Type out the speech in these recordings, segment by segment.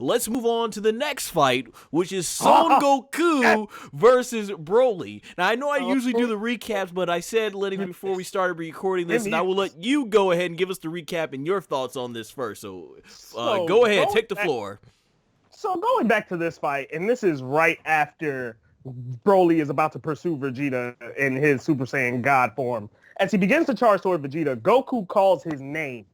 let's move on to the next fight, which is Son Goku versus Broly. Now, I know I usually do the recaps, but I said, Lenny, before we started recording this, and I will let you go ahead and give us the recap and your thoughts on this first. So go ahead, take the floor. So going back to this fight, and this is right after Broly is about to pursue Vegeta in his Super Saiyan God form. As he begins to charge toward Vegeta, Goku calls his name,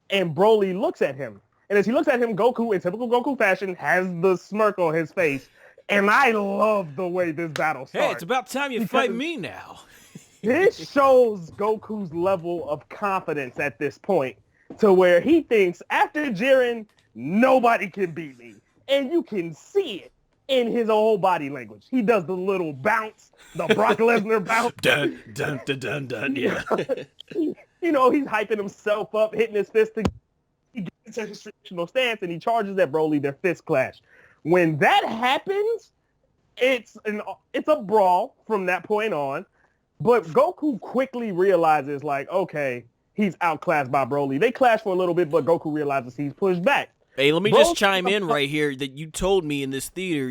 and Broly looks at him. And as he looks at him, Goku, in typical Goku fashion, has the smirk on his face. And I love the way this battle starts. Hey, it's about time you fight me now. This shows Goku's level of confidence at this point, to where he thinks, after Jiren, nobody can beat me. And you can see it in his whole body language. He does the little bounce, the Brock Lesnar bounce. Dun, dun, dun, dun, dun, yeah. You know, he's hyping himself up, hitting his fist. He gets into his traditional stance, and he charges at Broly. Their fist clash. When that happens, it's a brawl from that point on. But Goku quickly realizes, like, okay, he's outclassed by Broly. They clash for a little bit, but Goku realizes he's pushed back. Hey, let me just chime in right here that you told me in this theater,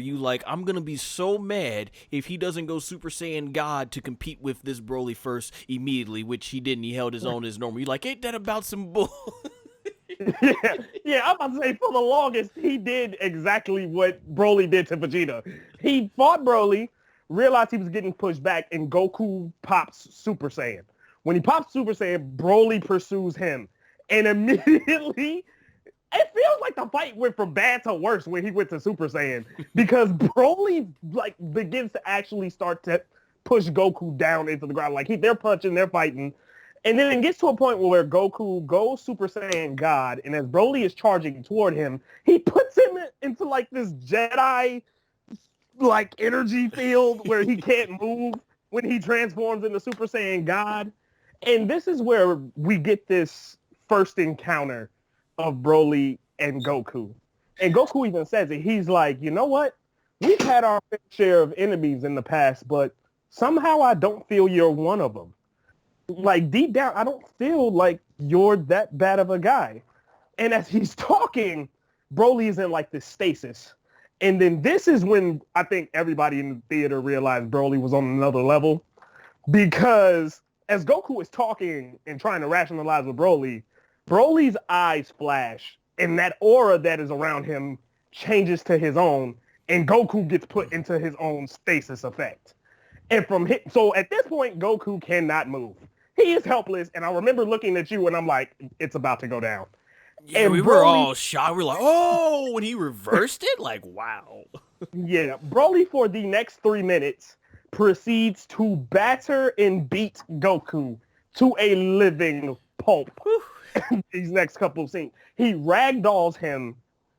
I'm going to be so mad if he doesn't go Super Saiyan God to compete with this Broly first immediately, which he didn't. He held his own as normal. You're like, ain't that about some bull? Yeah, I'm about to say, for the longest, he did exactly what Broly did to Vegeta. He fought Broly, realized he was getting pushed back, and Goku pops Super Saiyan. When he pops Super Saiyan, Broly pursues him, and immediately... It feels like the fight went from bad to worse when he went to Super Saiyan, because Broly begins to actually start to push Goku down into the ground. Like they're punching, they're fighting, and then it gets to a point where Goku goes Super Saiyan God, and as Broly is charging toward him, he puts him into like this Jedi like energy field where he can't move when he transforms into Super Saiyan God, and this is where we get this first encounter of Broly and Goku. And Goku even says it. He's like, you know what? We've had our fair share of enemies in the past, but somehow I don't feel you're one of them. Like, deep down, I don't feel like you're that bad of a guy. And as he's talking, Broly is in, like, this stasis. And then this is when I think everybody in the theater realized Broly was on another level. Because as Goku is talking and trying to rationalize with Broly's eyes flash, and that aura that is around him changes to his own, and Goku gets put into his own stasis effect. And so at this point, Goku cannot move. He is helpless, and I remember looking at you, and I'm like, it's about to go down. Yeah, and we were all shocked. We were like, oh, when he reversed it? Like, wow. Yeah, Broly for the next 3 minutes proceeds to batter and beat Goku to a living pulp. These next couple of scenes, he ragdolls him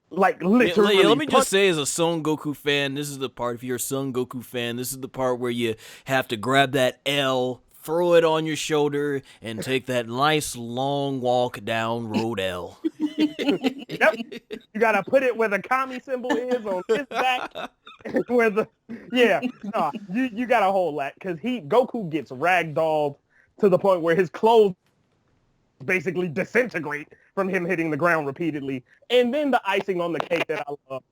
like literally. Let me just say, as a Son Goku fan, this is the part. If you're a Son Goku fan, this is the part where you have to grab that L, throw it on your shoulder, and take that nice long walk down Road L. Yep, you gotta put it where the kami symbol is on his back. You gotta hold that, because Goku gets ragdolled to the point where his clothes basically disintegrate from him hitting the ground repeatedly. And then the icing on the cake that I love,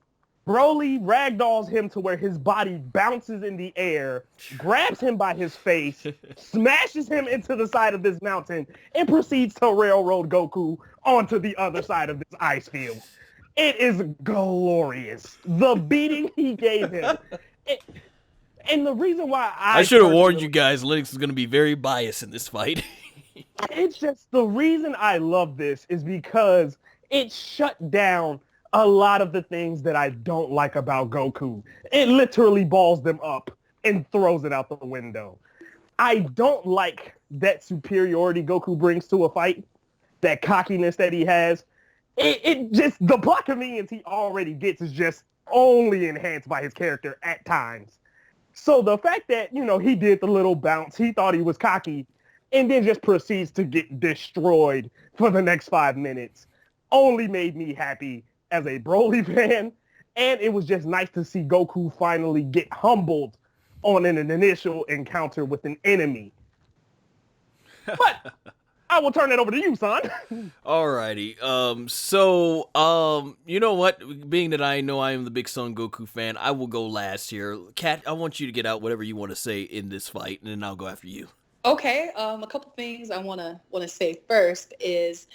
Broly ragdolls him to where his body bounces in the air, grabs him by his face, smashes him into the side of this mountain, and proceeds to railroad Goku onto the other side of this ice field. It is glorious. The beating he gave him. And the reason why I should have warned you guys, Linux is going to be very biased in this fight. It's just, the reason I love this is because it shut down a lot of the things that I don't like about Goku. It literally balls them up and throws it out the window. I don't like that superiority Goku brings to a fight, that cockiness that he has. It just, the plot convenience he already gets is just only enhanced by his character at times. So the fact that, he did the little bounce, he thought he was cocky, and then just proceeds to get destroyed for the next 5 minutes, only made me happy as a Broly fan. And it was just nice to see Goku finally get humbled on an initial encounter with an enemy. But I will turn it over to you, son. Alrighty. You know what? Being that I know I am the big Son Goku fan, I will go last here. Kat, I want you to get out whatever you want to say in this fight, and then I'll go after you. Okay. A couple things I wanna say first is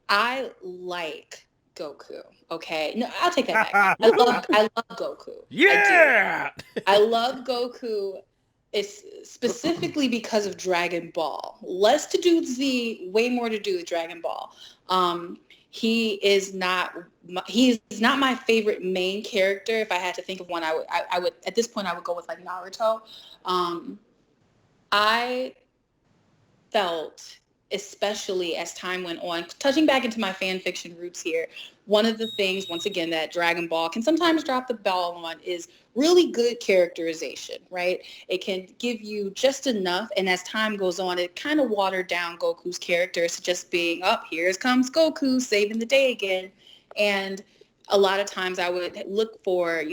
I like Goku. Okay. No, I'll take that back. I love Goku. Yeah. I love Goku. It's specifically because of Dragon Ball. Less to do with Z, way more to do with Dragon Ball. He is not my favorite main character. If I had to think of one, I would at this point I would go with like Naruto. I felt, especially as time went on, touching back into my fan fiction roots here, one of the things, once again, that Dragon Ball can sometimes drop the ball on is really good characterization, right? It can give you just enough, and as time goes on, it kind of watered down Goku's character to just being, here comes Goku saving the day again. And a lot of times I would look for,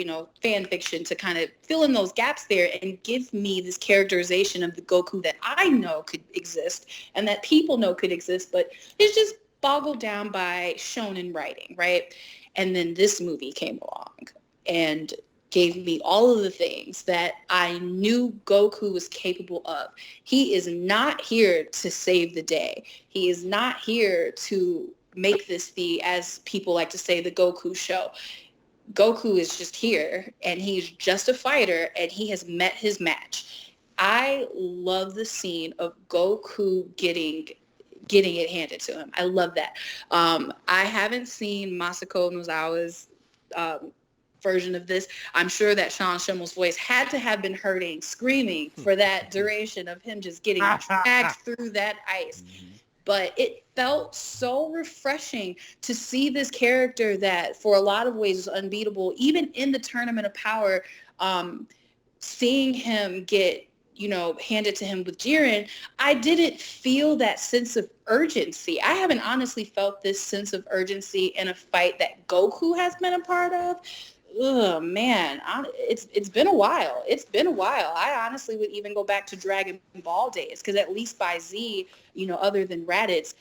fan fiction to kind of fill in those gaps there and give me this characterization of the Goku that I know could exist and that people know could exist, but it's just boggled down by shonen writing, right? And then this movie came along and gave me all of the things that I knew Goku was capable of. He is not here to save the day. He is not here to make this as people like to say, the Goku show. Goku is just here, and he's just a fighter, and he has met his match. I love the scene of Goku getting it handed to him. I love that. I haven't seen Masako Nozawa's version of this. I'm sure that Sean Schimmel's voice had to have been hurting, screaming for that duration of him just getting dragged through that ice. But it felt so refreshing to see this character that for a lot of ways is unbeatable, even in the Tournament of Power, seeing him get, handed to him with Jiren, I didn't feel that sense of urgency. I haven't honestly felt this sense of urgency in a fight that Goku has been a part of. Oh man, it's been a while. I honestly would even go back to Dragon Ball days, because at least by Z, other than Raditz,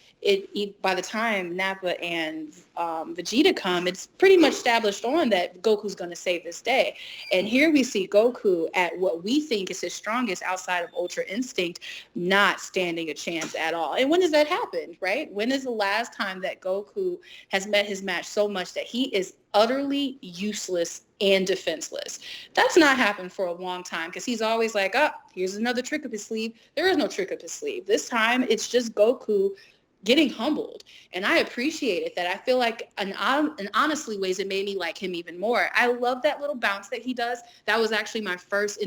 by the time Nappa and Vegeta come, it's pretty much established on that Goku's going to save this day. And here we see Goku at what we think is his strongest outside of Ultra Instinct, not standing a chance at all. And when does that happen, right? When is the last time that Goku has met his match so much that he is utterly useless and defenseless? That's not happened for a long time, because he's always like, here's another trick up his sleeve. There is no trick up his sleeve. This time it's just Goku getting humbled. And I appreciated that. I feel like in honestly ways it made me like him even more. I love that little bounce that he does. That was actually my first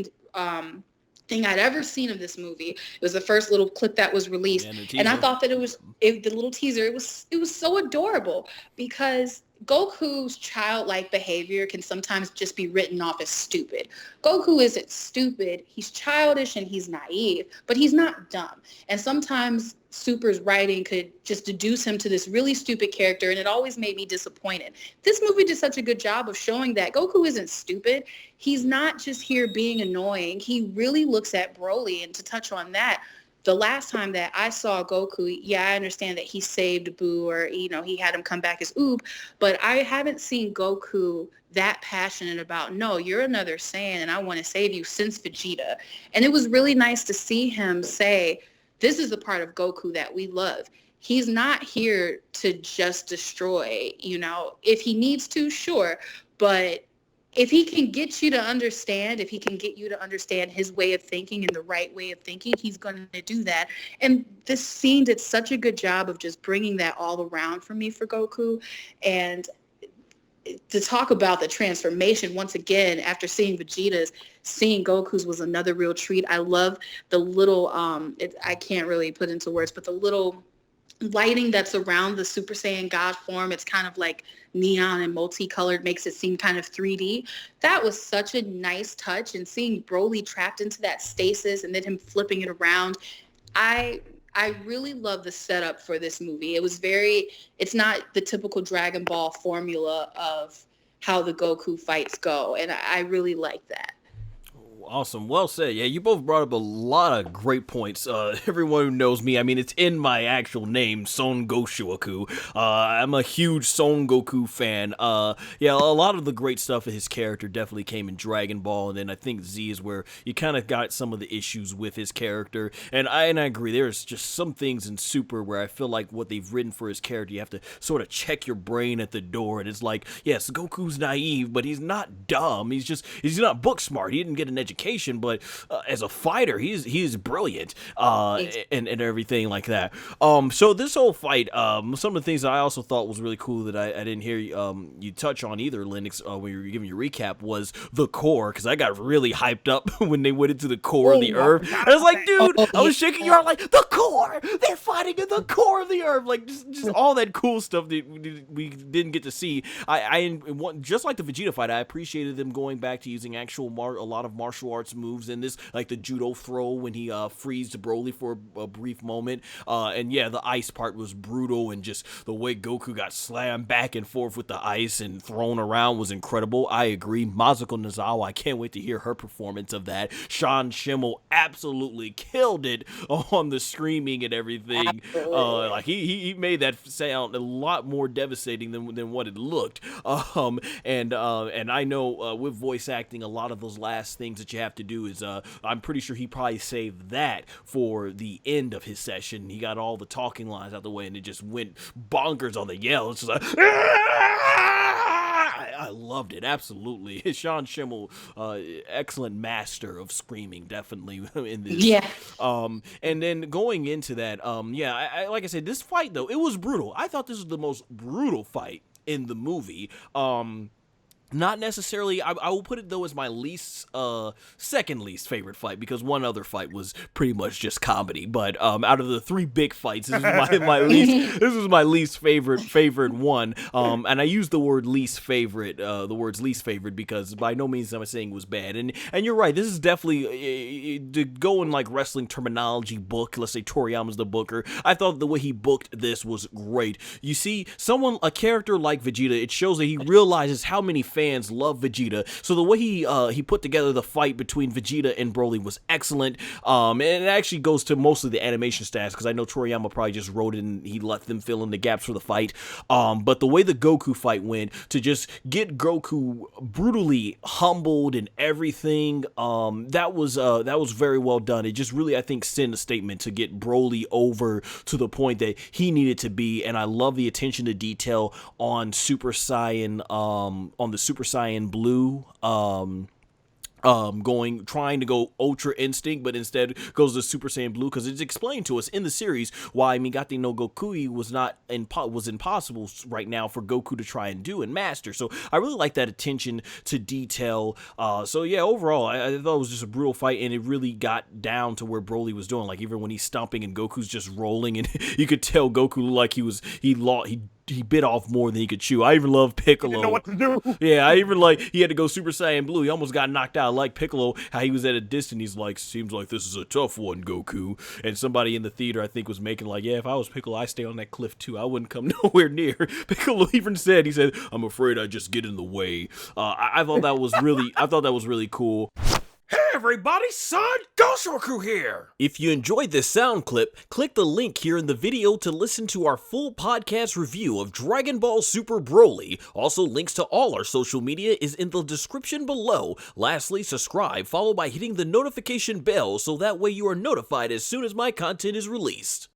thing I'd ever seen of this movie. It was the first little clip that was released. And I thought that the little teaser, it was so adorable, because Goku's childlike behavior can sometimes just be written off as stupid. Goku isn't stupid. He's childish and he's naive, but he's not dumb. And sometimes Super's writing could just deduce him to this really stupid character, and it always made me disappointed. This movie did such a good job of showing that Goku isn't stupid. He's not just here being annoying. He really looks at Broly, and to touch on that, the last time that I saw Goku, I understand that he saved Buu, or, he had him come back as Oob, but I haven't seen Goku that passionate about, no, you're another Saiyan and I want to save you, since Vegeta. And it was really nice to see him say, this is the part of Goku that we love. He's not here to just destroy, if he needs to, sure, but if he can get you to understand, if he can get you to understand his way of thinking and the right way of thinking, he's going to do that. And this scene did such a good job of just bringing that all around for me for Goku. And to talk about the transformation, once again, after seeing Vegeta's, seeing Goku's was another real treat. I love the little, I can't really put into words, but the little lighting that's around the Super Saiyan God form. It's kind of like neon and multicolored, makes it seem kind of 3D. That was such a nice touch, and seeing Broly trapped into that stasis and then him flipping it around. I really love the setup for this movie. It's not the typical Dragon Ball formula of how the Goku fights go, and I really like that. Awesome. Well said. Yeah, you both brought up a lot of great points. Everyone who knows me, I mean, it's in my actual name, SONGOSHUAKU. I'm a huge Son Goku fan. Yeah, a lot of the great stuff of his character definitely came in Dragon Ball, and then I think Z is where you kind of got some of the issues with his character. And I agree, there's just some things in Super where I feel like what they've written for his character, you have to sort of check your brain at the door, and it's like, yes, Goku's naive, but he's not dumb. He's not book smart. He didn't get an education, but as a fighter, he's brilliant, and everything like that. So this whole fight, some of the things that I also thought was really cool that I didn't hear you touch on either, Linux, when you were giving your recap, was the core, because I got really hyped up when they went into the core of the earth. I was like, dude, I was shaking your heart like, the core! They're fighting in the core of the earth! Like, just all that cool stuff that we didn't get to see. I just like the Vegeta fight, I appreciated them going back to using actual a lot of martial arts moves in this, like the judo throw when he freezed Broly for a brief moment. And yeah, the ice part was brutal, and just the way Goku got slammed back and forth with the ice and thrown around was incredible. I agree. Mazuko Nozawa, I can't wait to hear her performance of that. Sean Schimmel absolutely killed it on the screaming and everything. Like he made that sound a lot more devastating than what it looked. And I know with voice acting, a lot of those last things that you have to do is I'm pretty sure he probably saved that for the end of his session. He got all the talking lines out the way, and it just went bonkers on the yell. It's just like, I loved it, absolutely. Sean Schimmel, excellent master of screaming, definitely in this. Yeah. And then going into that, yeah, I like I said, this fight though, it was brutal. I thought this was the most brutal fight in the movie. Not necessarily, I will put it though as my second least favorite fight, because one other fight was pretty much just comedy. But out of the three big fights, this is my least favorite one. And I use the word least favorite, the words least favorite, because by no means am I saying it was bad. And you're right, this is definitely to go in like wrestling terminology book. Let's say Toriyama's the booker. I thought the way he booked this was great. You see, a character like Vegeta, it shows that he realizes how many fans love Vegeta. So the way he put together the fight between Vegeta and Broly was excellent. And it actually goes to mostly the animation stats, because I know Toriyama probably just wrote it and he let them fill in the gaps for the fight. But the way the Goku fight went, to just get Goku brutally humbled and everything, that was very well done. It just really, I think, sent a statement to get Broly over to the point that he needed to be. And I love the attention to detail on Super Saiyan, on the Super Saiyan Blue, trying to go Ultra Instinct, but instead goes to Super Saiyan Blue, because it's explained to us in the series why Migate no Gokui was impossible right now for Goku to try and do and master. So I really like that attention to detail. So yeah, overall, I thought it was just a brutal fight, and it really got down to where Broly was doing. Like, even when he's stomping and Goku's just rolling, and you could tell Goku looked like he bit off more than he could chew. I even love Piccolo. He didn't know what to do. Yeah, I even like, he had to go Super Saiyan Blue. He almost got knocked out. I like Piccolo, how he was at a distance. He's like, seems like this is a tough one, Goku. And somebody in the theater, I think, was making like, yeah, if I was Piccolo, I'd stay on that cliff too. I wouldn't come nowhere near. Piccolo even said, I'm afraid I just get in the way. I thought that was really cool. Hey everybody, SONGOSHUAKU here! If you enjoyed this sound clip, click the link here in the video to listen to our full podcast review of Dragon Ball Super Broly. Also, links to all our social media is in the description below. Lastly, subscribe, followed by hitting the notification bell, so that way you are notified as soon as my content is released.